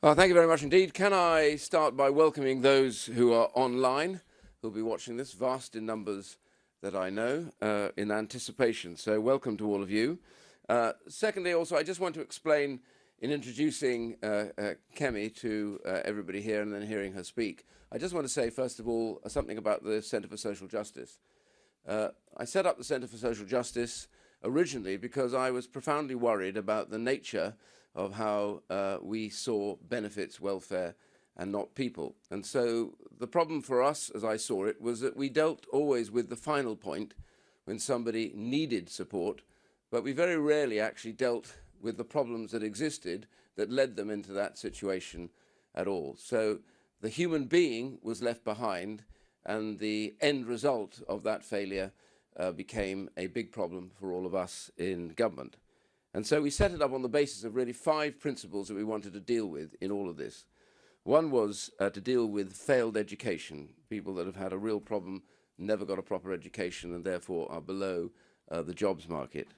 Well, thank you very much indeed. Can I start by welcoming those who are online, who'll be watching this, vast in numbers that I know, in anticipation. So welcome to all of you. Secondly, also, I just want to explain in introducing Kemi to everybody here and then hearing her speak. I just want to say, first of all, something about the Centre for Social Justice. I set up the Centre for Social Justice originally because I was profoundly worried about the nature of how we saw benefits, welfare, and not people. And so the problem for us, as I saw it, was that we dealt always with the final point when somebody needed support, but we very rarely actually dealt with the problems that existed that led them into that situation at all. So the human being was left behind, and the end result of that failure became a big problem for all of us in government. And so we set it up on the basis of really 5 principles that we wanted to deal with in all of this. One was to deal with failed education, people that have had a real problem, never got a proper education, and therefore are below the jobs market.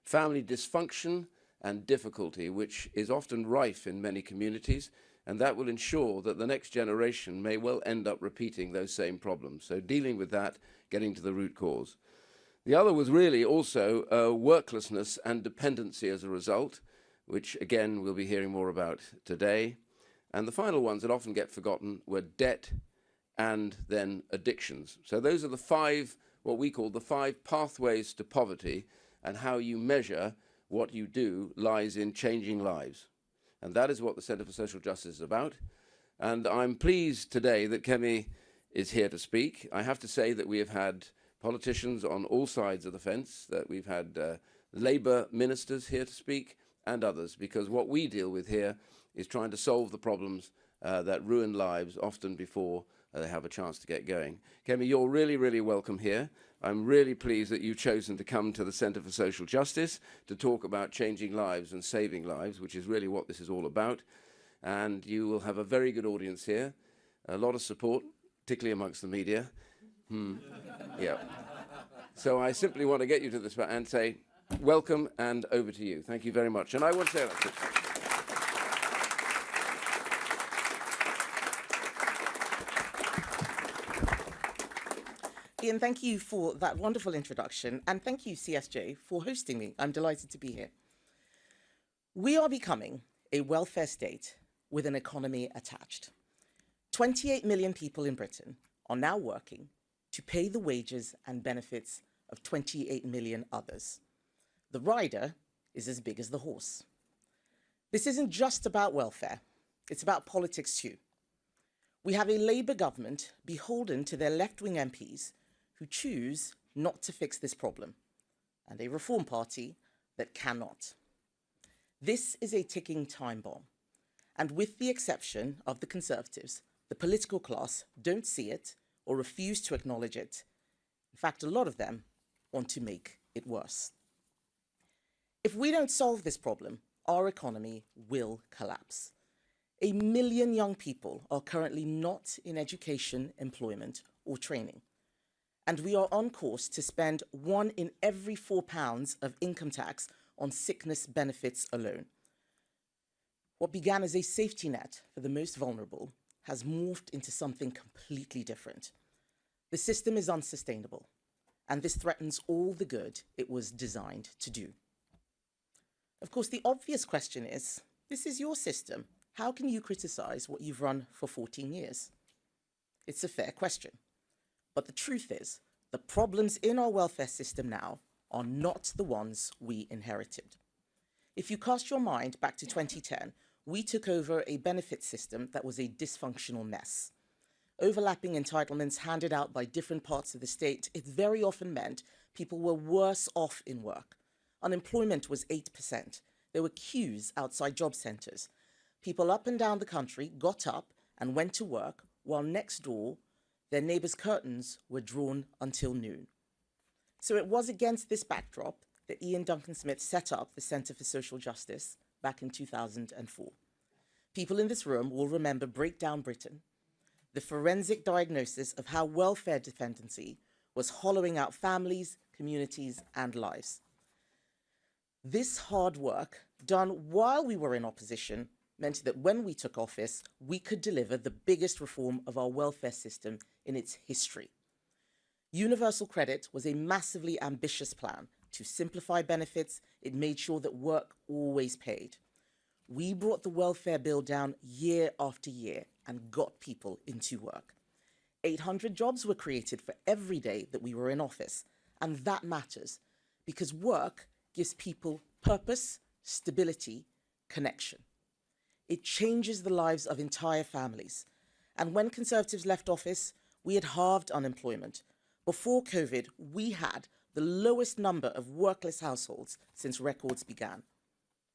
Family dysfunction and difficulty, which is often rife in many communities, and that will ensure that the next generation may well end up repeating those same problems. So dealing with that, getting to the root cause. The other was really also worklessness and dependency as a result, which again we'll be hearing more about today. And the final ones that often get forgotten were debt and then addictions. So those are the 5, what we call the 5 pathways to poverty, and how you measure what you do lies in changing lives. And that is what the Centre for Social Justice is about. And I'm pleased today that Kemi is here to speak. I have to say that we have had politicians on all sides of the fence, that we've had Labour ministers here to speak and others, because what we deal with here is trying to solve the problems that ruin lives often before they have a chance to get going. Kemi, you're really, really welcome here. I'm really pleased that you've chosen to come to the Centre for Social Justice to talk about changing lives and saving lives, which is really what this is all about. And you will have a very good audience here, a lot of support, particularly amongst the media. Yeah. So I simply want to get you to this and say, welcome and over to you. Thank you very much. And I want to say that. Ian, thank you for that wonderful introduction, and thank you, CSJ, for hosting me. I'm delighted to be here. We are becoming a welfare state with an economy attached. 28 million people in Britain are now working to pay the wages and benefits of 28 million others. The rider is as big as the horse. This isn't just about welfare, it's about politics too. We have a Labour government beholden to their left-wing MPs who choose not to fix this problem, and a Reform Party that cannot. This is a ticking time bomb, and with the exception of the Conservatives, the political class don't see it or refuse to acknowledge it. In fact, a lot of them want to make it worse. If we don't solve this problem, our economy will collapse. 1 million young people are currently not in education, employment, or training. And we are on course to spend 1 in every £4 of income tax on sickness benefits alone. What began as a safety net for the most vulnerable has morphed into something completely different. The system is unsustainable, and this threatens all the good it was designed to do. Of course, the obvious question is, this is your system. How can you criticize what you've run for 14 years? It's a fair question. But the truth is, the problems in our welfare system now are not the ones we inherited. If you cast your mind back to 2010, we took over a benefit system that was a dysfunctional mess. Overlapping entitlements handed out by different parts of the state, it very often meant people were worse off in work. Unemployment was 8%. There were queues outside job centres. People up and down the country got up and went to work, while next door, their neighbours' curtains were drawn until noon. So it was against this backdrop that Ian Duncan Smith set up the Centre for Social Justice back in 2004. People in this room will remember Breakdown Britain, the forensic diagnosis of how welfare dependency was hollowing out families, communities, and lives. This hard work, done while we were in opposition, meant that when we took office, we could deliver the biggest reform of our welfare system in its history. Universal credit was a massively ambitious plan to simplify benefits. It made sure that work always paid. We brought the welfare bill down year after year and got people into work. 800 jobs were created for every day that we were in office, and that matters because work gives people purpose, stability, connection. It changes the lives of entire families. And when Conservatives left office, we had halved unemployment. Before COVID, we had the lowest number of workless households since records began.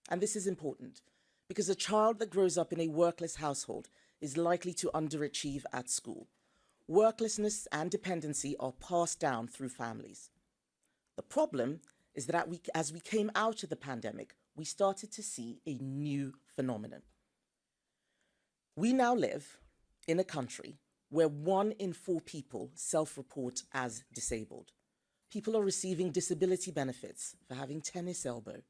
And this is important because a child that grows up in a workless household is likely to underachieve at school. Worklessness and dependency are passed down through families. The problem is that as we came out of the pandemic, we started to see a new phenomenon. We now live in a country where 1 in 4 people self-report as disabled. People are receiving disability benefits for having tennis elbow.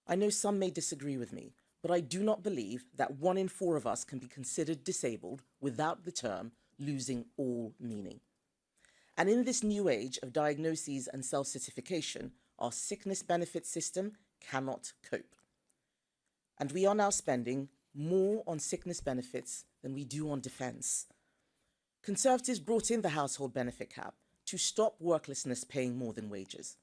I know some may disagree with me, but I do not believe that 1 in 4 of us can be considered disabled without the term losing all meaning. And in this new age of diagnoses and self-certification, our sickness benefit system cannot cope. And we are now spending more on sickness benefits than we do on defence. Conservatives brought in the household benefit cap to stop worklessness paying more than wages.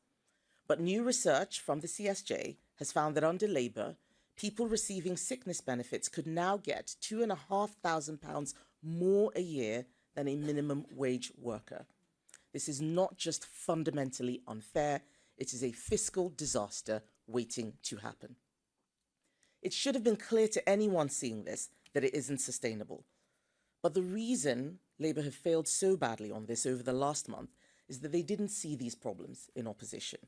But new research from the CSJ has found that under Labour, people receiving sickness benefits could now get £2,500 more a year than a minimum wage worker. This is not just fundamentally unfair, it is a fiscal disaster waiting to happen. It should have been clear to anyone seeing this that it isn't sustainable. But the reason Labour have failed so badly on this over the last month is that they didn't see these problems in opposition.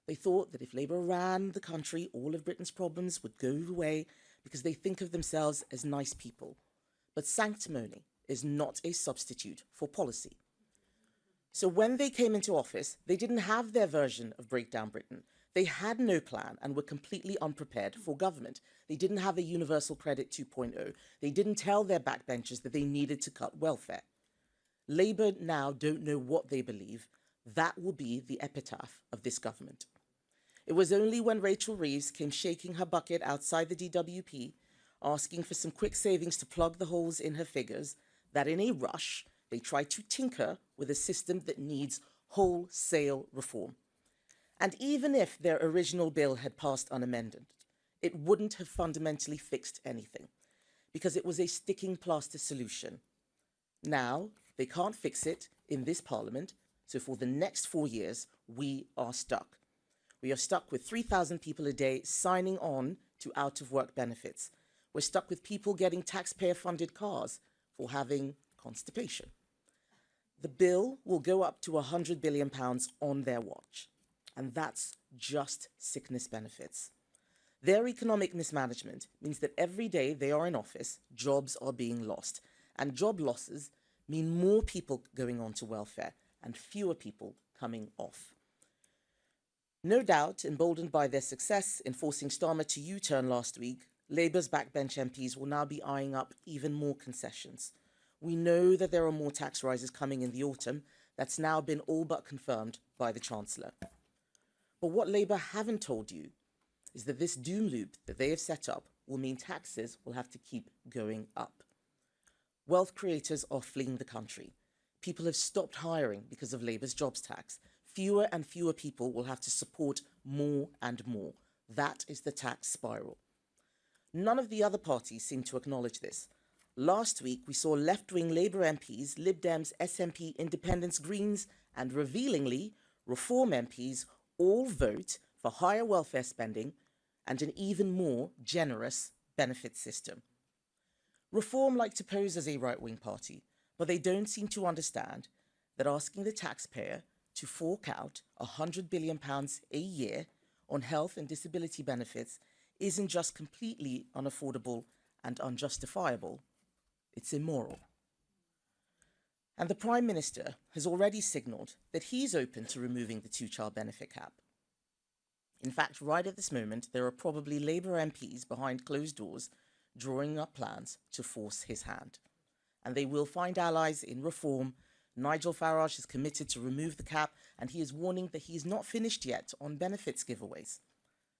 They thought that if Labour ran the country, all of Britain's problems would go away because they think of themselves as nice people. But sanctimony is not a substitute for policy. So when they came into office, they didn't have their version of Breakdown Britain. They had no plan and were completely unprepared for government. They didn't have a universal credit 2.0. They didn't tell their backbenchers that they needed to cut welfare. Labour now don't know what they believe. That will be the epitaph of this government. It was only when Rachel Reeves came shaking her bucket outside the DWP, asking for some quick savings to plug the holes in her figures, that in a rush, they tried to tinker with a system that needs wholesale reform. And even if their original bill had passed unamended, it wouldn't have fundamentally fixed anything, because it was a sticking plaster solution. Now, they can't fix it in this parliament, so for the next 4 years, we are stuck. We are stuck with 3,000 people a day signing on to out-of-work benefits. We're stuck with people getting taxpayer-funded cars for having constipation. The bill will go up to £100 billion on their watch, and that's just sickness benefits. Their economic mismanagement means that every day they are in office, jobs are being lost, and job losses mean more people going on to welfare and fewer people coming off. No doubt, emboldened by their success in forcing Starmer to U-turn last week, Labour's backbench MPs will now be eyeing up even more concessions. We know that there are more tax rises coming in the autumn. That's now been all but confirmed by the Chancellor. But what Labour haven't told you is that this doom loop that they have set up will mean taxes will have to keep going up. Wealth creators are fleeing the country. People have stopped hiring because of Labour's jobs tax. Fewer and fewer people will have to support more and more. That is the tax spiral. None of the other parties seem to acknowledge this. Last week, we saw left-wing Labour MPs, Lib Dems, SNP, Independents, Greens, and revealingly, Reform MPs all vote for higher welfare spending and an even more generous benefit system. Reform like to pose as a right-wing party, but they don't seem to understand that asking the taxpayer to fork out £100 billion a year on health and disability benefits isn't just completely unaffordable and unjustifiable, it's immoral. And the Prime Minister has already signalled that he's open to removing the two-child benefit cap. In fact, right at this moment, there are probably Labour MPs behind closed doors drawing up plans to force his hand. And they will find allies in Reform. Nigel Farage is committed to remove the cap, and he is warning that he is not finished yet on benefits giveaways.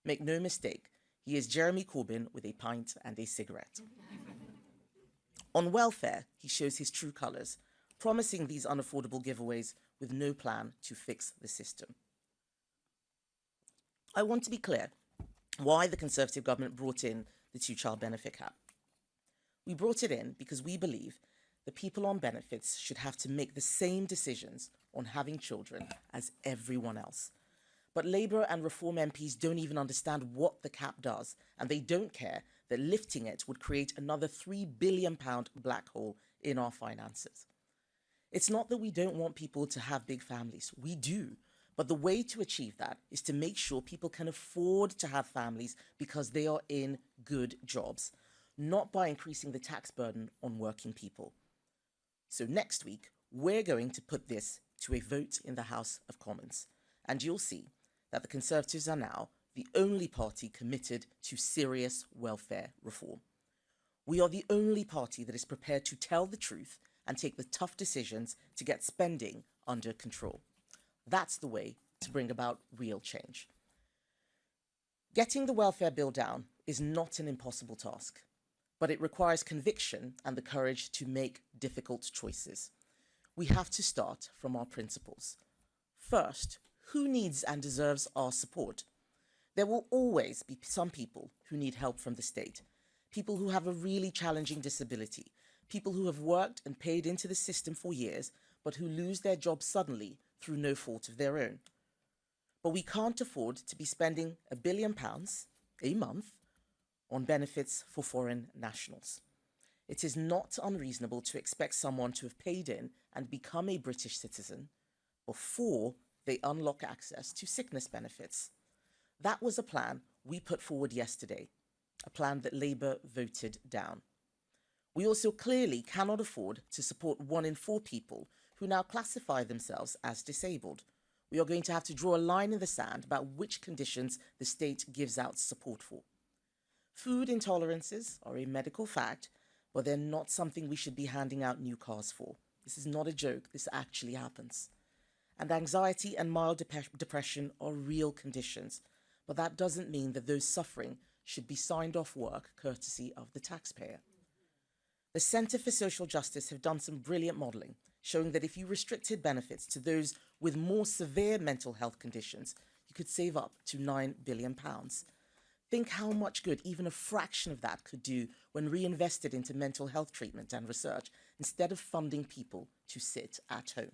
Make no mistake, he is Jeremy Corbyn with a pint and a cigarette. On welfare, he shows his true colours, promising these unaffordable giveaways with no plan to fix the system. I want to be clear why the Conservative government brought in the two-child benefit cap. We brought it in because we believe that people on benefits should have to make the same decisions on having children as everyone else. But Labour and Reform MPs don't even understand what the cap does, and they don't care that lifting it would create another £3 billion black hole in our finances. It's not that we don't want people to have big families. We do. But the way to achieve that is to make sure people can afford to have families because they are in good jobs, not by increasing the tax burden on working people. So next week, we're going to put this to a vote in the House of Commons. And you'll see that the Conservatives are now the only party committed to serious welfare reform. We are the only party that is prepared to tell the truth and take the tough decisions to get spending under control. That's the way to bring about real change. Getting the welfare bill down is not an impossible task, but it requires conviction and the courage to make difficult choices. We have to start from our principles. First, who needs and deserves our support? There will always be some people who need help from the state, people who have a really challenging disability, people who have worked and paid into the system for years, but who lose their jobs suddenly through no fault of their own. But we can't afford to be spending £1 billion a month on benefits for foreign nationals. It is not unreasonable to expect someone to have paid in and become a British citizen before they unlock access to sickness benefits. That was a plan we put forward yesterday, a plan that Labour voted down. We also clearly cannot afford to support 1 in 4 people who now classify themselves as disabled. We are going to have to draw a line in the sand about which conditions the state gives out support for. Food intolerances are a medical fact, but they're not something we should be handing out new cars for. This is not a joke, this actually happens. And anxiety and mild depression are real conditions, but that doesn't mean that those suffering should be signed off work courtesy of the taxpayer. The Centre for Social Justice have done some brilliant modelling, showing that if you restricted benefits to those with more severe mental health conditions, you could save up to £9 billion. Think how much good even a fraction of that could do when reinvested into mental health treatment and research, instead of funding people to sit at home.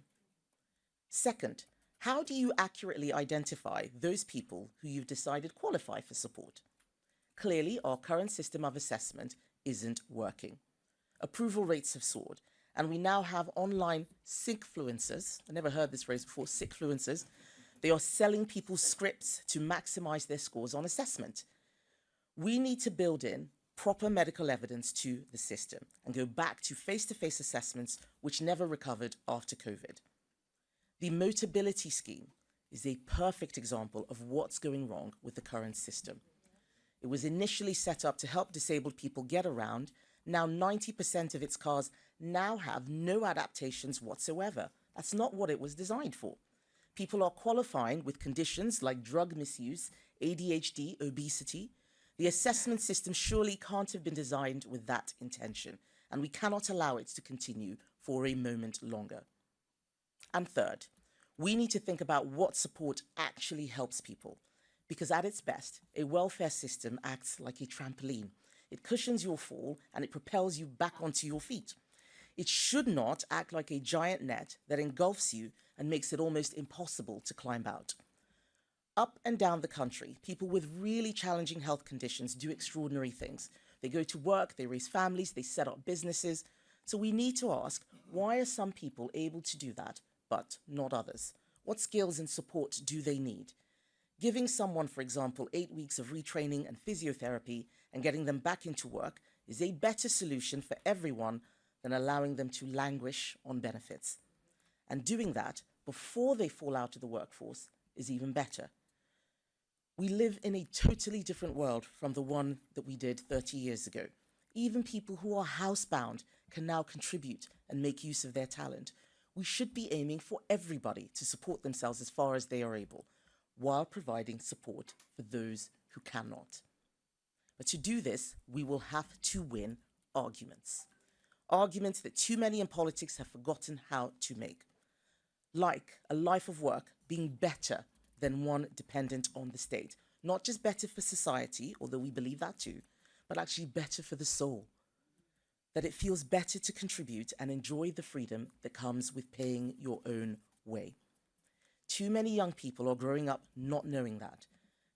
Second, how do you accurately identify those people who you've decided qualify for support? Clearly, our current system of assessment isn't working. Approval rates have soared, and we now have online sickfluencers. I never heard this phrase before, sickfluencers. They are selling people's scripts to maximize their scores on assessment. We need to build in proper medical evidence to the system and go back to face-to-face assessments which never recovered after COVID. The Motability Scheme is a perfect example of what's going wrong with the current system. It was initially set up to help disabled people get around. Now 90% of its cars now have no adaptations whatsoever. That's not what it was designed for. People are qualifying with conditions like drug misuse, ADHD, obesity. The assessment system surely can't have been designed with that intention, and we cannot allow it to continue for a moment longer. And third, we need to think about what support actually helps people, because at its best, a welfare system acts like a trampoline. It cushions your fall and it propels you back onto your feet. It should not act like a giant net that engulfs you and makes it almost impossible to climb out. Up and down the country, people with really challenging health conditions do extraordinary things. They go to work, they raise families, they set up businesses. So we need to ask, why are some people able to do that, but not others? What skills and support do they need? Giving someone, for example, 8 weeks of retraining and physiotherapy and getting them back into work is a better solution for everyone than allowing them to languish on benefits. And doing that before they fall out of the workforce is even better. We live in a totally different world from the one that we did 30 years ago. Even people who are housebound can now contribute and make use of their talent. We should be aiming for everybody to support themselves as far as they are able, while providing support for those who cannot. But to do this, we will have to win arguments. Arguments that too many in politics have forgotten how to make. Like a life of work being better than one dependent on the state. Not just better for society, although we believe that too, but actually better for the soul. That it feels better to contribute and enjoy the freedom that comes with paying your own way. Too many young people are growing up not knowing that.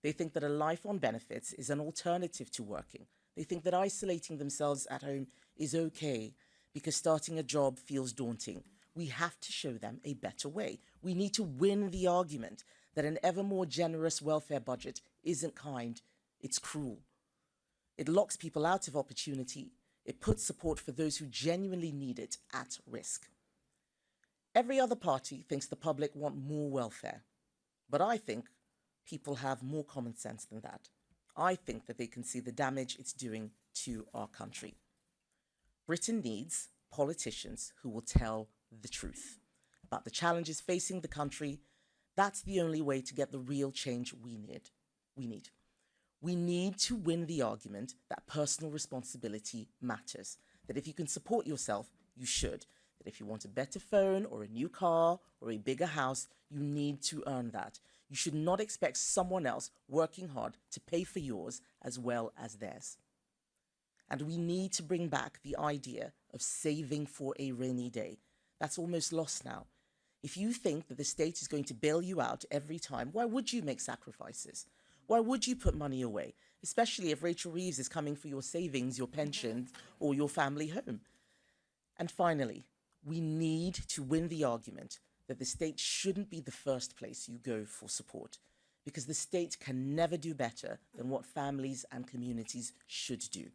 They think that a life on benefits is an alternative to working. They think that isolating themselves at home is okay because starting a job feels daunting. We have to show them a better way. We need to win the argument that an ever more generous welfare budget isn't kind, it's cruel. It locks people out of opportunity. It puts support for those who genuinely need it at risk. Every other party thinks the public want more welfare, but I think people have more common sense than that. I think that they can see the damage it's doing to our country. Britain needs politicians who will tell the truth about the challenges facing the country. That's the only way to get the real change we need. We need to win the argument that personal responsibility matters, that if you can support yourself, you should, that if you want a better phone or a new car or a bigger house, you need to earn that. You should not expect someone else working hard to pay for yours as well as theirs. And we need to bring back the idea of saving for a rainy day. That's almost lost now. If you think that the state is going to bail you out every time, why would you make sacrifices? Why would you put money away? Especially if Rachel Reeves is coming for your savings, your pensions, or your family home. And finally, we need to win the argument that the state shouldn't be the first place you go for support, because the state can never do better than what families and communities should do.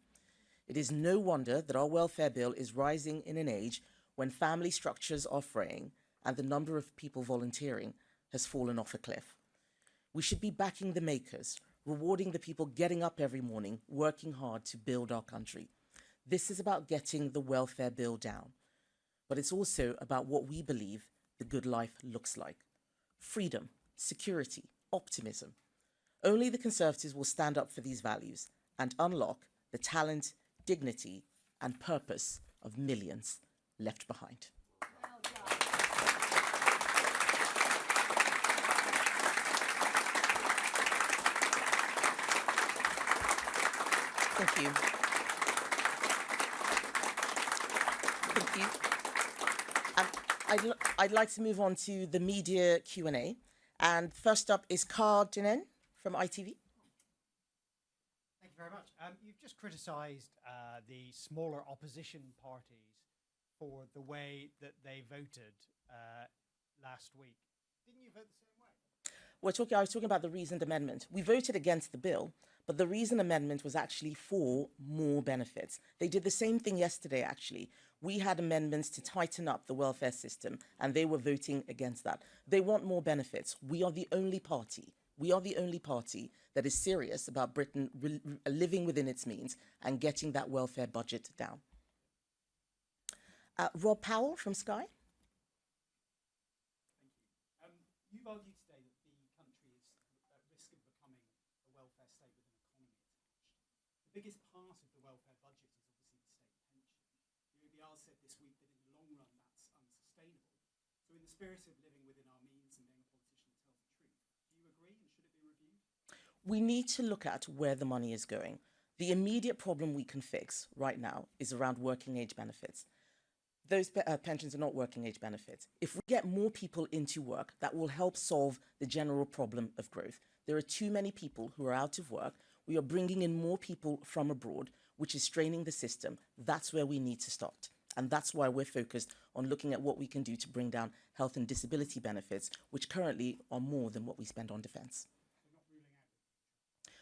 It is no wonder that our welfare bill is rising in an age when family structures are fraying and the number of people volunteering has fallen off a cliff. We should be backing the makers, rewarding the people getting up every morning, working hard to build our country. This is about getting the welfare bill down, but it's also about what we believe the good life looks like. Freedom, security, optimism. Only the Conservatives will stand up for these values and unlock the talent, dignity, and purpose of millions left behind. Thank you. Thank you. I'd like to move on to the media Q&A. And first up is Carl Dinen from ITV. Thank you very much. You've just criticised the smaller opposition parties for the way that they voted last week. Didn't you vote the same way? I was talking about the reasoned amendment. We voted against the bill, but the reasoned amendment was actually for more benefits. They did the same thing yesterday, actually. We had amendments to tighten up the welfare system, and they were voting against that. They want more benefits. We are the only party. We are the only party that is serious about Britain living within its means and getting that welfare budget down. Rob Powell from Sky. Thank you. You've argued today that the country is at risk of becoming a welfare state with an economy attached. The biggest part of the welfare budget is obviously the state pension. The OBR said this week that in the long run that's unsustainable. So in the spirit of living within our means and being a politician that tells the truth, do you agree and should it be reviewed? We need to look at where the money is going. The immediate problem we can fix right now is around working age benefits. Those pensions are not working age benefits. If we get more people into work, that will help solve the general problem of growth. There are too many people who are out of work. We are bringing in more people from abroad, which is straining the system. That's where we need to start. And that's why we're focused on looking at what we can do to bring down health and disability benefits, which currently are more than what we spend on defence.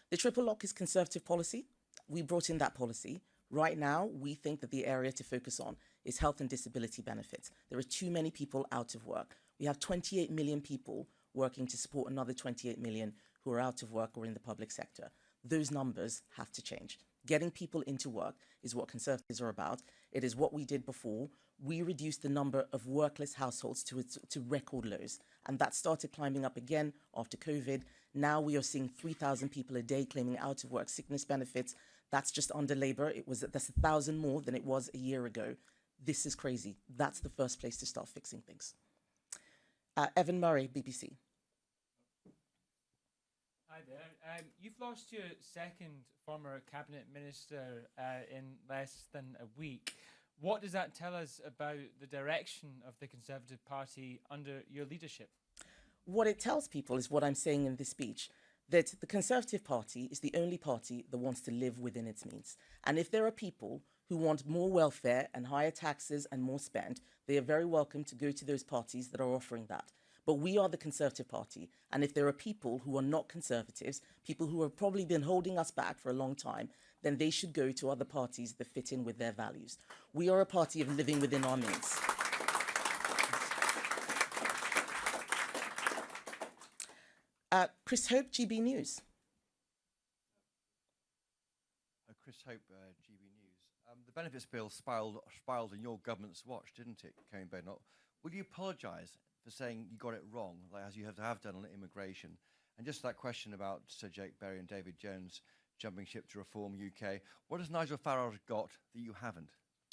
The triple lock is Conservative policy. We brought in that policy. Right now, we think that the area to focus on is health and disability benefits. There are too many people out of work. We have 28 million people working to support another 28 million who are out of work or in the public sector. Those numbers have to change. Getting people into work is what Conservatives are about. It is what we did before. We reduced the number of workless households to record lows, and that started climbing up again after COVID. Now we are seeing 3,000 people a day claiming out of work sickness benefits. That's just under Labour. That's 1,000 more than it was a year ago. This is crazy. That's the first place to start fixing things. Evan Murray, BBC. Hi there. You've lost your second former cabinet minister in less than a week. What does that tell us about the direction of the Conservative Party under your leadership? What it tells people is what I'm saying in this speech, that the Conservative Party is the only party that wants to live within its means. And if there are people who want more welfare and higher taxes and more spend, they are very welcome to go to those parties that are offering that. But we are the Conservative Party. And if there are people who are not Conservatives, people who have probably been holding us back for a long time, then they should go to other parties that fit in with their values. We are a party of living within our means. Chris Hope, GB News. Chris Hope, GB News. The benefits bill spiraled in your government's watch, didn't it, Kemi Badenoch? Will you apologise for saying you got it wrong, like as you have to have done on immigration? And just that question about Sir Jake Berry and David Jones jumping ship to Reform UK, what has Nigel Farage got that you haven't?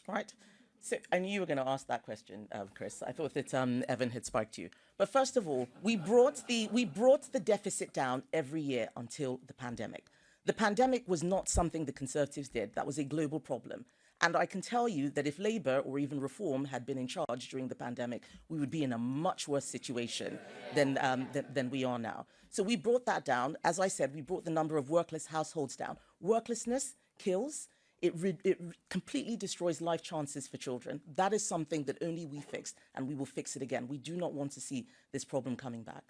Right. So I knew you were going to ask that question, Chris. I thought that Evan had spiked you. But first of all, we brought the deficit down every year until the pandemic. The pandemic was not something the Conservatives did. That was a global problem. And I can tell you that if Labour or even Reform had been in charge during the pandemic, we would be in a much worse situation than we are now. So we brought that down. As I said, we brought the number of workless households down. Worklessness kills. It completely destroys life chances for children. That is something that only we fixed, and we will fix it again. We do not want to see this problem coming back.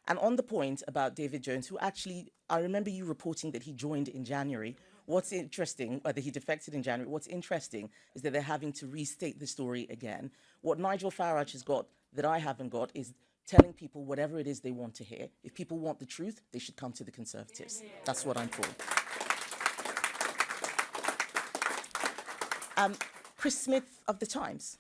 And on the point about David Jones, who actually, I remember you reporting that he joined in January. What's interesting, whether he defected in January, what's interesting is that they're having to restate the story again. What Nigel Farage has got that I haven't got is telling people whatever it is they want to hear. If people want the truth, they should come to the Conservatives. That's what I'm for. Chris Smith of The Times.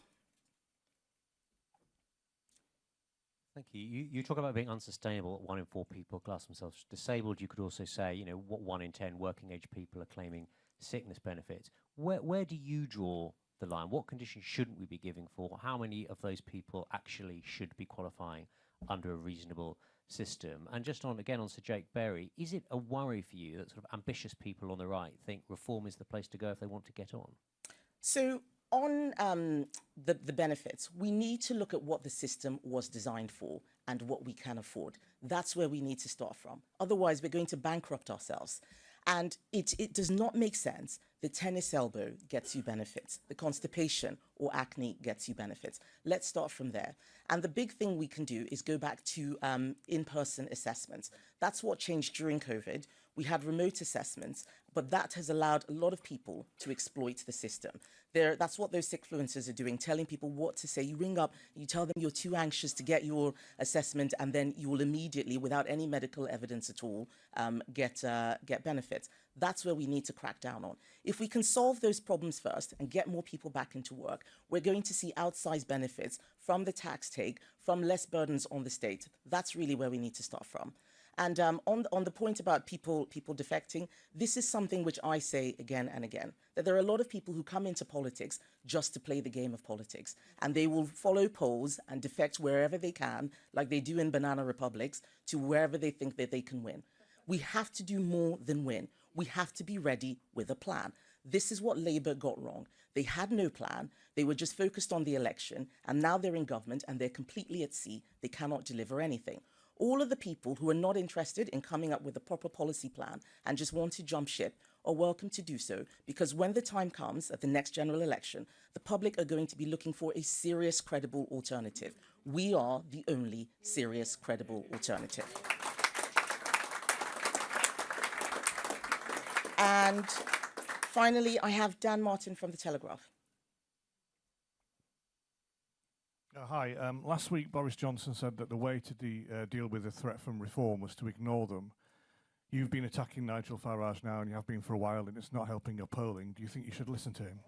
Thank you. You talk about being unsustainable. 1 in 4 people class themselves disabled. You could also say, you know, what 1 in 10 working age people are claiming sickness benefits. Where do you draw the line? What conditions shouldn't we be giving for? How many of those people actually should be qualifying under a reasonable system? And just on Sir Jake Berry, is it a worry for you that sort of ambitious people on the right think reform is the place to go if they want to get on? So on the benefits, we need to look at what the system was designed for and what we can afford. That's where we need to start from. Otherwise, we're going to bankrupt ourselves. And it does not make sense that tennis elbow gets you benefits, the constipation or acne gets you benefits. Let's start from there. And the big thing we can do is go back to in-person assessments. That's what changed during COVID. We had remote assessments, but that has allowed a lot of people to exploit the system. That's what those sickfluencers are doing, telling people what to say. You ring up, you tell them you're too anxious to get your assessment, and then you will immediately, without any medical evidence at all, get benefits. That's where we need to crack down on. If we can solve those problems first and get more people back into work, we're going to see outsized benefits from the tax take, from less burdens on the state. That's really where we need to start from. And on the point about people defecting, this is something which I say again and again, that there are a lot of people who come into politics just to play the game of politics. And they will follow polls and defect wherever they can, like they do in banana republics, to wherever they think that they can win. We have to do more than win. We have to be ready with a plan. This is what Labour got wrong. They had no plan. They were just focused on the election. And now they're in government and they're completely at sea. They cannot deliver anything. All of the people who are not interested in coming up with a proper policy plan and just want to jump ship are welcome to do so, because when the time comes at the next general election, the public are going to be looking for a serious, credible alternative. We are the only serious, credible alternative. And finally, I have Dan Martin from The Telegraph. Hi. Last week, Boris Johnson said that the way to deal with the threat from reform was to ignore them. you've been attacking Nigel Farage now, and you have been for a while, and it's not helping your polling. Do you think you should listen to him?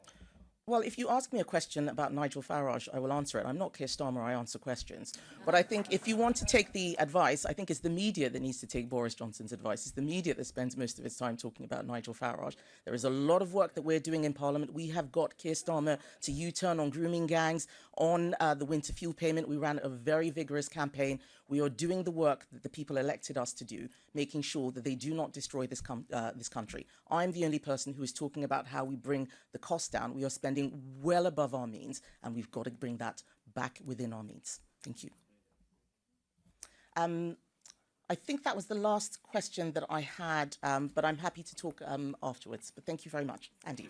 Well, if you ask me a question about Nigel Farage, I will answer it. I'm not Keir Starmer, I answer questions. But I think if you want to take the advice, I think it's the media that needs to take Boris Johnson's advice. It's the media that spends most of its time talking about Nigel Farage. There is a lot of work that we're doing in Parliament. We have got Keir Starmer to U-turn on grooming gangs, on the winter fuel payment. We ran a very vigorous campaign. We are doing the work that the people elected us to do, making sure that they do not destroy this country. I'm the only person who is talking about how we bring the cost down. We are spending well above our means, and we've got to bring that back within our means. Thank you. I think that was the last question that I had, but I'm happy to talk afterwards. But thank you very much, Andy.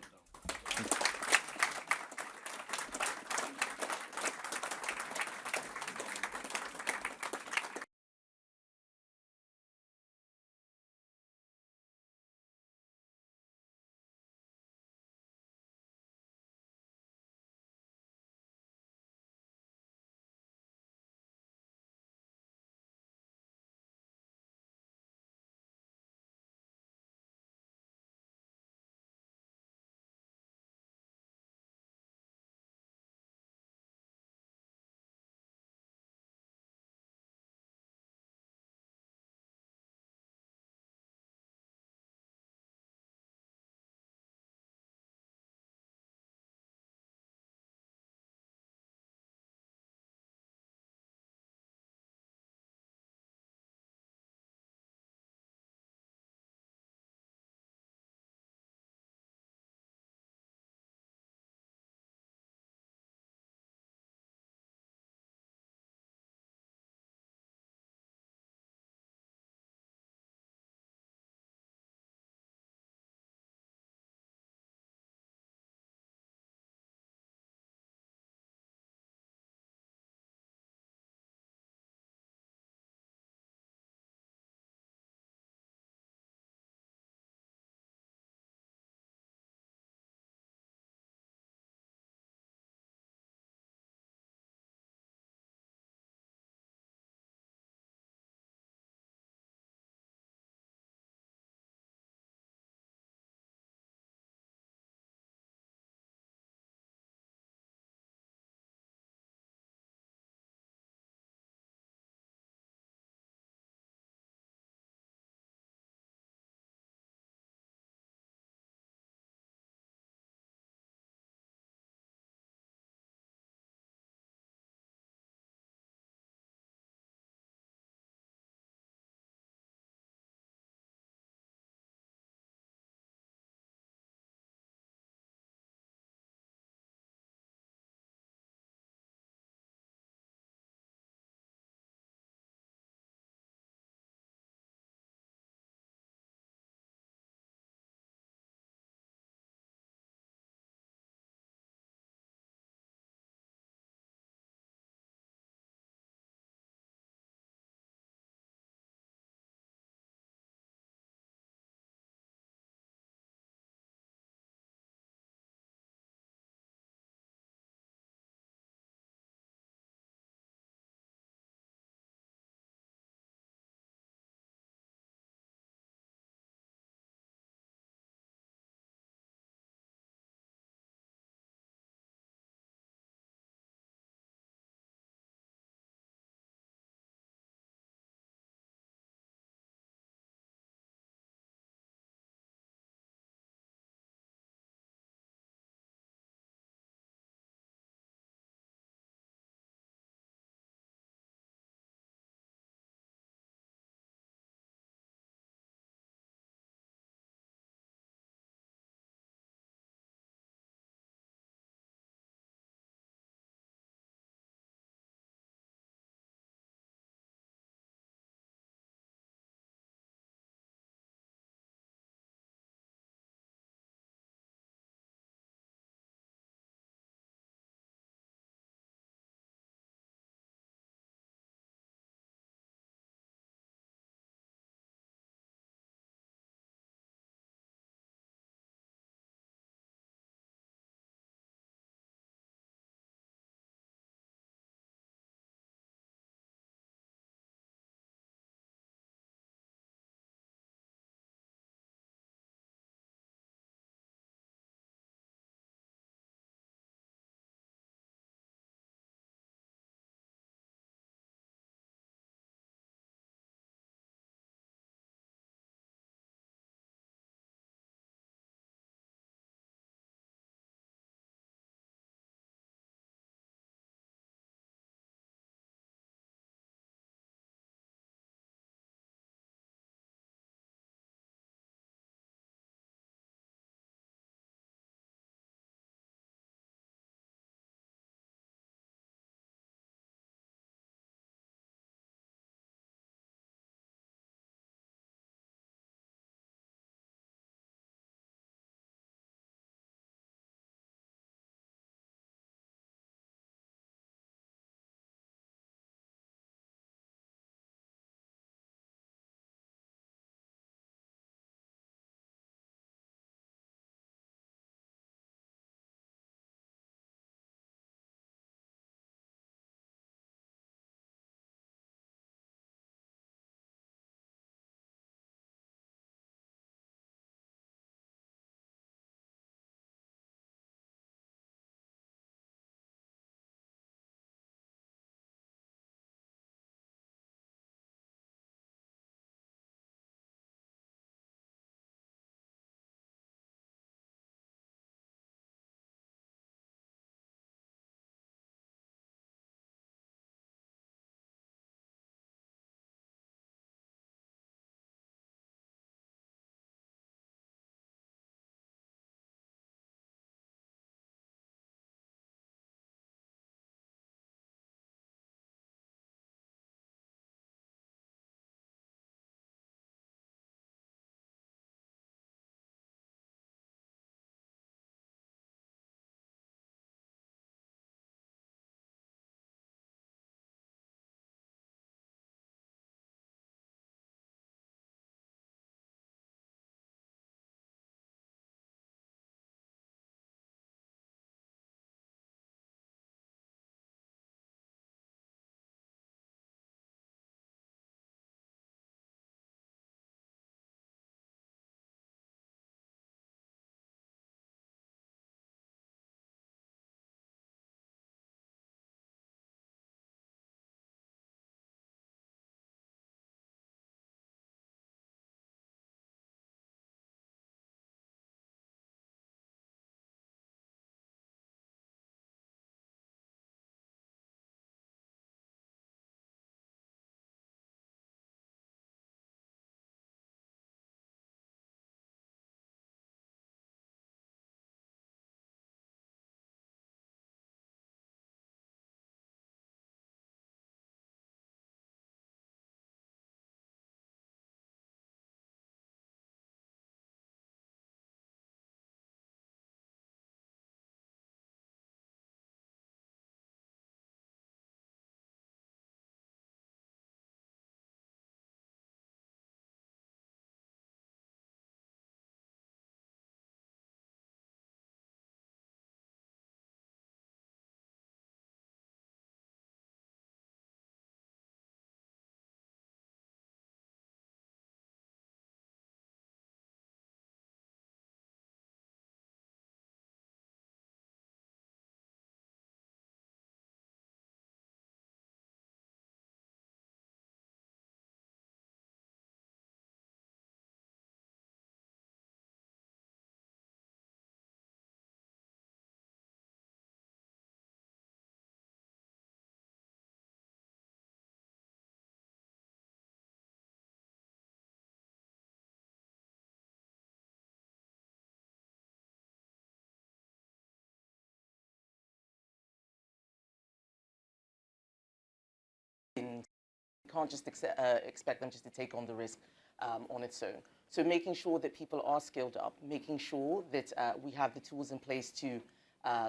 can't just expect them just to take on the risk on its own. So making sure that people are skilled up, making sure that we have the tools in place to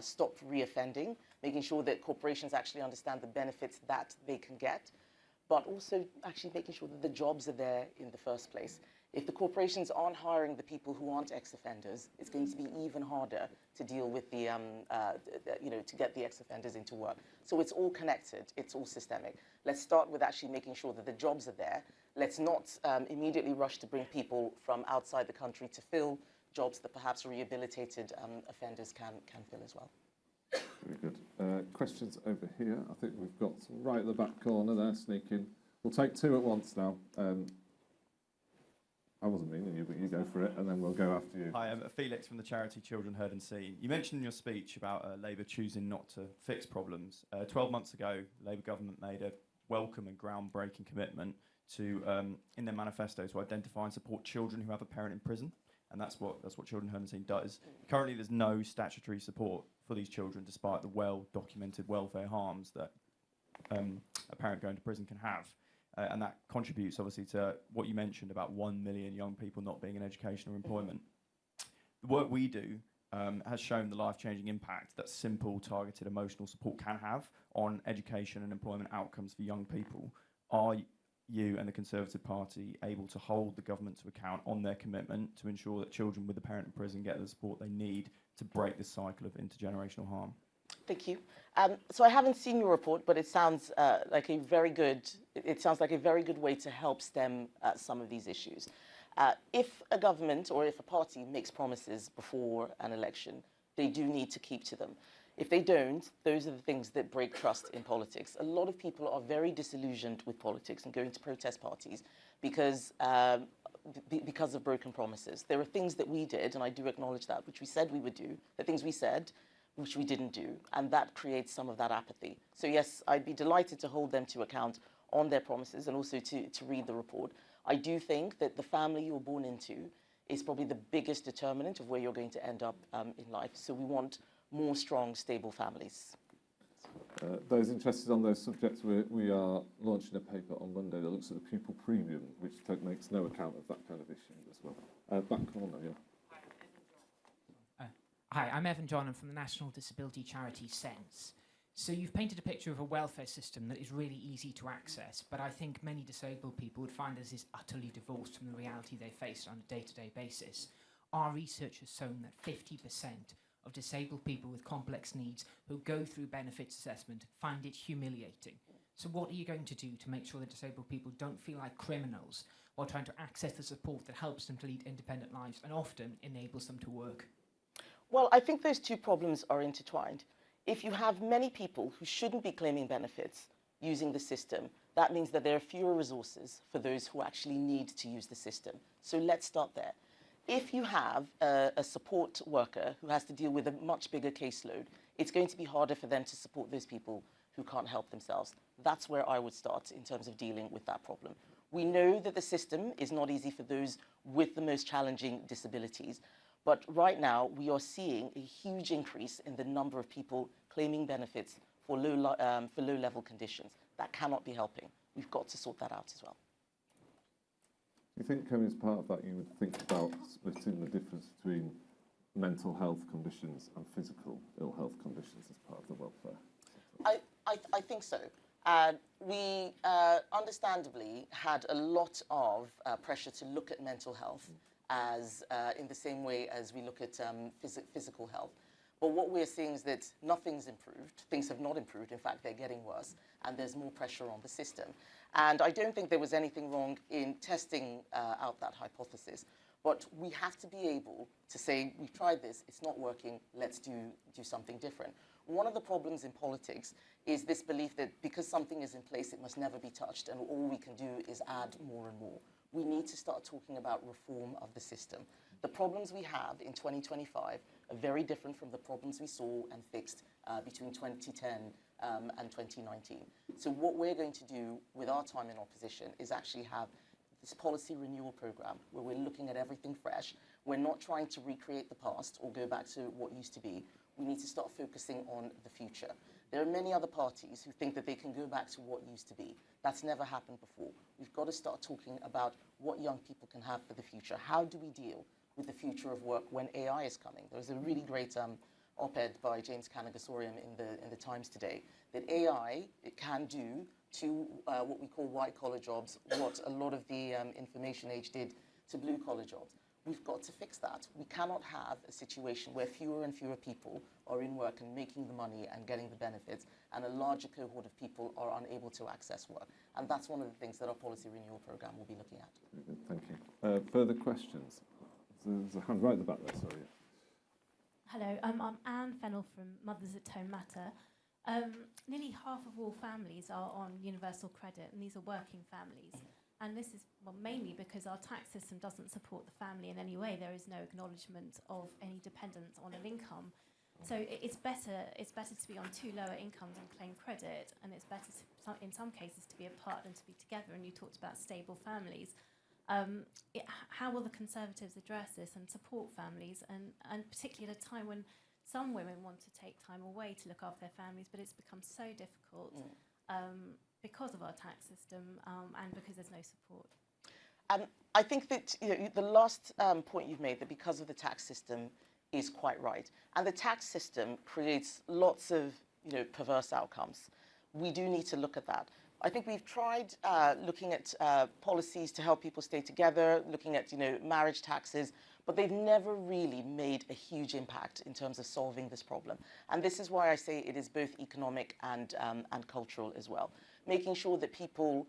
stop reoffending, making sure that corporations actually understand the benefits that they can get, but also actually making sure that the jobs are there in the first place. If the corporations aren't hiring the people who aren't ex-offenders, it's going to be even harder to deal with the, to get the ex-offenders into work. So it's all connected, it's all systemic. Let's start with actually making sure that the jobs are there. Let's not immediately rush to bring people from outside the country to fill jobs that perhaps rehabilitated offenders can fill as well. Very good. Questions over here. I think we've got some right at the back corner there, sneaking. We'll take two at once now. I wasn't meaning you, but you go for it, and then we'll go after you. Hi, I'm Felix from the charity Children Heard and Seen. You mentioned in your speech about Labour choosing not to fix problems. 12 months ago, the Labour government made a welcome and groundbreaking commitment to, in their manifesto, to identify and support children who have a parent in prison, and that's what Children Heard and Seen does. Currently, there's no statutory support for these children, despite the well-documented welfare harms that a parent going to prison can have. And that contributes, obviously, to what you mentioned about 1 million young people not being in education or employment. The work we do has shown the life-changing impact that simple, targeted emotional support can have on education and employment outcomes for young people. Are you and the Conservative Party able to hold the government to account on their commitment to ensure that children with a parent in prison get the support they need to break this cycle of intergenerational harm? Thank you. So I haven't seen your report, but it sounds like a very good. It sounds like a very good way to help stem some of these issues. If a government or if a party makes promises before an election, they do need to keep to them. If they don't, those are the things that break trust in politics. A lot of people are very disillusioned with politics and going to protest parties because of broken promises. There are things that we did, and I do acknowledge that, which we said we would do, the things we said, which we didn't do, and that creates some of that apathy. So yes, I'd be delighted to hold them to account on their promises and also to read the report. I do think that the family you're born into is probably the biggest determinant of where you're going to end up in life. So we want more strong, stable families. Those interested on those subjects, we are launching a paper on Monday that looks at the pupil premium, which makes no account of that kind of issue as well. Back corner, yeah. Hi, I'm Evan John. I'm from the national disability charity Sense. So you've painted a picture of a welfare system that is really easy to access, but I think many disabled people would find this is utterly divorced from the reality they face on a day-to-day basis. Our research has shown that 50% of disabled people with complex needs who go through benefits assessment find it humiliating. So what are you going to do to make sure that disabled people don't feel like criminals while trying to access the support that helps them to lead independent lives and often enables them to work? Well, I think those two problems are intertwined. If you have many people who shouldn't be claiming benefits using the system, that means that there are fewer resources for those who actually need to use the system. So let's start there. If you have a support worker who has to deal with a much bigger caseload, it's going to be harder for them to support those people who can't help themselves. That's where I would start in terms of dealing with that problem. We know that the system is not easy for those with the most challenging disabilities. But right now, we are seeing a huge increase in the number of people claiming benefits for low-level conditions. That cannot be helping. We've got to sort that out as well. Do you think, Kemi, as part of that, you would think about splitting the difference between mental health conditions and physical ill health conditions as part of the welfare? I think so. We understandably had a lot of pressure to look at mental health as in the same way as we look at physical health. But what we're seeing is that nothing's improved. Things have not improved. In fact, they're getting worse, and there's more pressure on the system. And I don't think there was anything wrong in testing out that hypothesis. But we have to be able to say, we've tried this, it's not working, let's do something different. One of the problems in politics is this belief that because something is in place, it must never be touched, and all we can do is add more and more. We need to start talking about reform of the system. The problems we have in 2025 are very different from the problems we saw and fixed between 2010 and 2019. So what we're going to do with our time in opposition is actually have this policy renewal program where we're looking at everything fresh. We're not trying to recreate the past or go back to what used to be. We need to start focusing on the future. There are many other parties who think that they can go back to what used to be. That's never happened before. We've got to start talking about what young people can have for the future. How do we deal with the future of work when AI is coming? There was a really great op-ed by James Kanagasorian in the Times today, that AI can do to what we call white-collar jobs, what a lot of the information age did to blue-collar jobs. We've got to fix that. We cannot have a situation where fewer and fewer people are in work and making the money and getting the benefits, and a larger cohort of people are unable to access work. And that's one of the things that our policy renewal programme will be looking at. Thank you. Further questions? There's a hand right at the back there, sorry. Hello, I'm Anne Fennell from Mothers at Home Matter. Nearly half of all families are on universal credit, and these are working families. And this is mainly because our tax system doesn't support the family in any way. There is no acknowledgement of any dependence on an income. So it's better to be on two lower incomes and claim credit, and it's better in some cases to be apart than to be together. And you talked about stable families. How will the Conservatives address this and support families, and particularly at a time when some women want to take time away to look after their families, but it's become so difficult because of our tax system and because there's no support? I think that the last point you've made, that because of the tax system, is quite right. And the tax system creates lots of perverse outcomes. We do need to look at that. I think we've tried looking at policies to help people stay together, looking at marriage taxes, but they've never really made a huge impact in terms of solving this problem. And this is why I say it is both economic and cultural as well. Making sure that people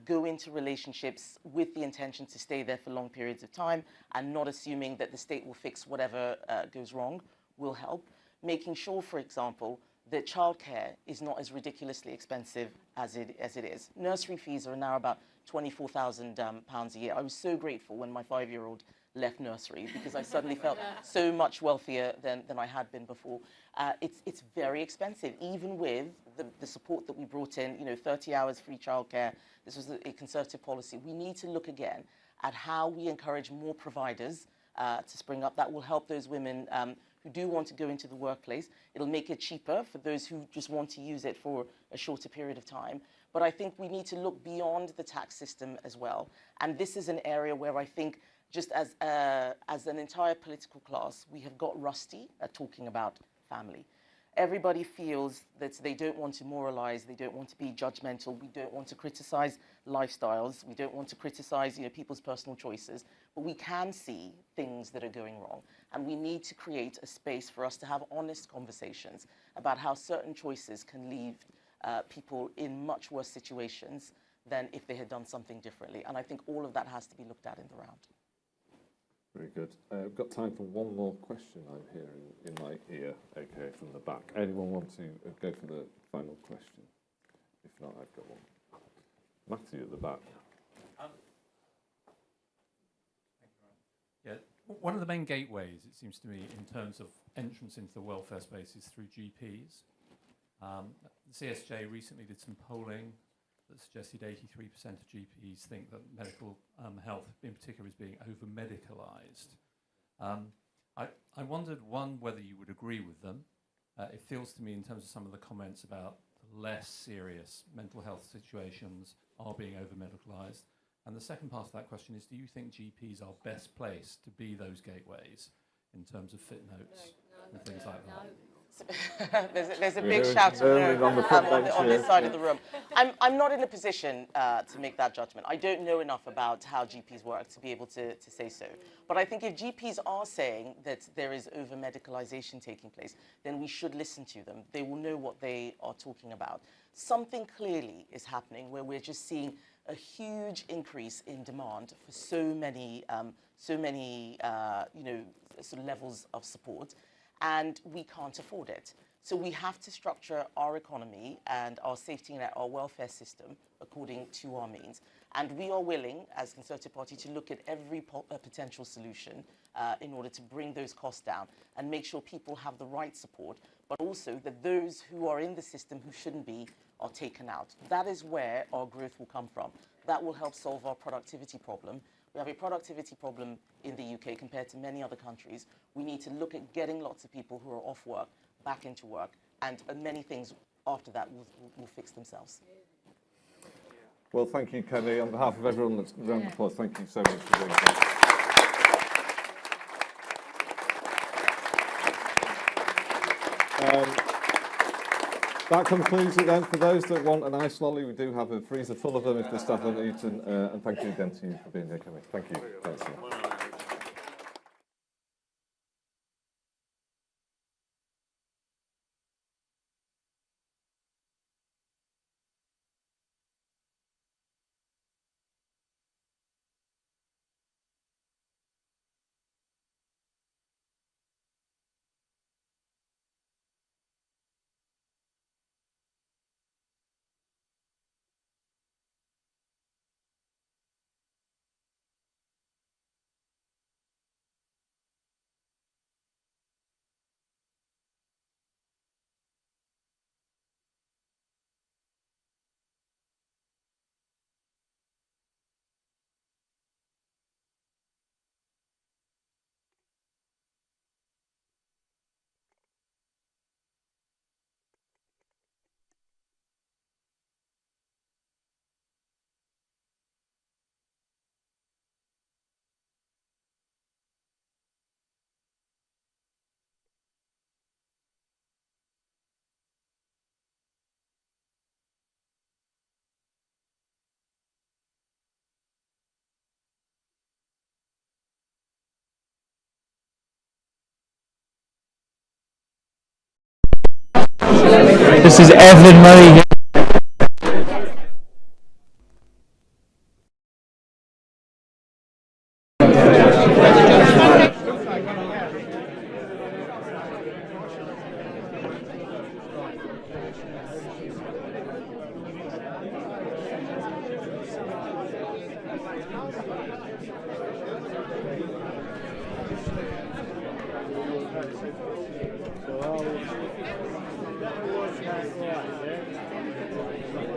go into relationships with the intention to stay there for long periods of time and not assuming that the state will fix whatever goes wrong will help. Making sure, for example, that childcare is not as ridiculously expensive as it is. Nursery fees are now about £24,000 a year. I was so grateful when my 5-year-old left nursery because I suddenly felt so much wealthier than I had been before. It's very expensive, even with the support that we brought in, 30 hours free childcare. This was a Conservative policy. We need to look again at how we encourage more providers to spring up. That will help those women who do want to go into the workplace. It'll make it cheaper for those who just want to use it for a shorter period of time. But I think we need to look beyond the tax system as well. And this is an area where I think, just as an entire political class, we have got rusty at talking about family. Everybody feels that they don't want to moralize, they don't want to be judgmental, we don't want to criticize lifestyles, we don't want to criticize people's personal choices, but we can see things that are going wrong. And we need to create a space for us to have honest conversations about how certain choices can leave people in much worse situations than if they had done something differently. And I think all of that has to be looked at in the round. Very good. We've got time for one more question I'm hearing in my ear, okay, from the back. Anyone want to go for the final question? If not, I've got one. Matthew at the back. Yeah, one of the main gateways, it seems to me, in terms of entrance into the welfare space is through GPs. The CSJ recently did some polling that suggested 83% of GPs think that medical health, in particular, is being over-medicalised. I wondered, one, whether you would agree with them. It feels to me, in terms of some of the comments about less serious mental health situations are being over-medicalised. And the second part of that question is, do you think GPs are best placed to be those gateways in terms of fit notes and things like that? There's a big shout on this side of the room. I'm not in a position to make that judgment. I don't know enough about how GPs work to be able to say so. But I think if GPs are saying that there is over-medicalisation taking place, then we should listen to them. They will know what they are talking about. Something clearly is happening where we're just seeing a huge increase in demand for so many sort of levels of support, and we can't afford it. So we have to structure our economy and our safety net, our welfare system, according to our means. And we are willing, as Conservative Party, to look at every potential solution in order to bring those costs down and make sure people have the right support, but also that those who are in the system who shouldn't be are taken out. That is where our growth will come from. That will help solve our productivity problem. We have a productivity problem in the UK compared to many other countries. We need to look at getting lots of people who are off work back into work, and many things after that will fix themselves. Well, thank you, Kemi. On behalf of everyone, let's round of applause. Thank you so much for doing that. That concludes it then. For those that want an ice lolly, we do have a freezer full of them if the staff haven't eaten. And thank you again to you for being here, Kemi. Thank you. Thanks. This is Evelyn Murray here.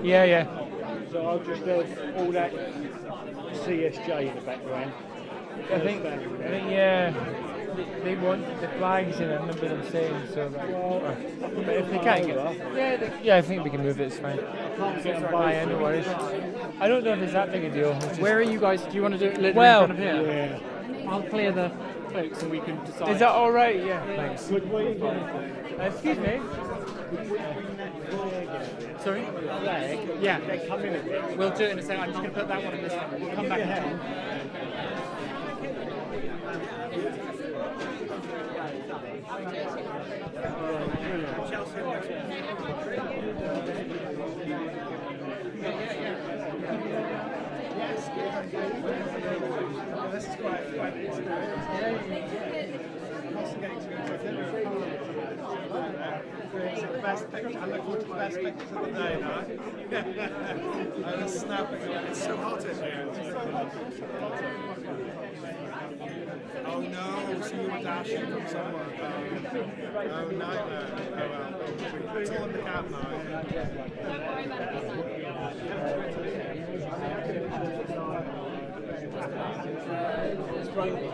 Yeah, yeah. So I'll just have all that CSJ in the background. I think yeah, they want the flags in it. I remember them saying so. But if they can't get, yeah, I think we can move it. It's fine. Yeah, no worries. I don't know if it's that big a deal. Where are you guys? Do you want to do it in well, front of here? Yeah. I'll clear the folks and we can decide. Is that all right? Yeah. Thanks. Good week. Excuse me. Sorry? Flag? Yeah. Okay, come in a bit. We'll do it in a second. I'm just going to put that one in this one. We'll come back in time. This is quite it's the best picture. I look forward to the best pictures of the day now. I was snapping. It's so hot in here. Oh no, so you were dashing from somewhere. Oh, nightmare. Oh well. It's all in the cab now. It's raining.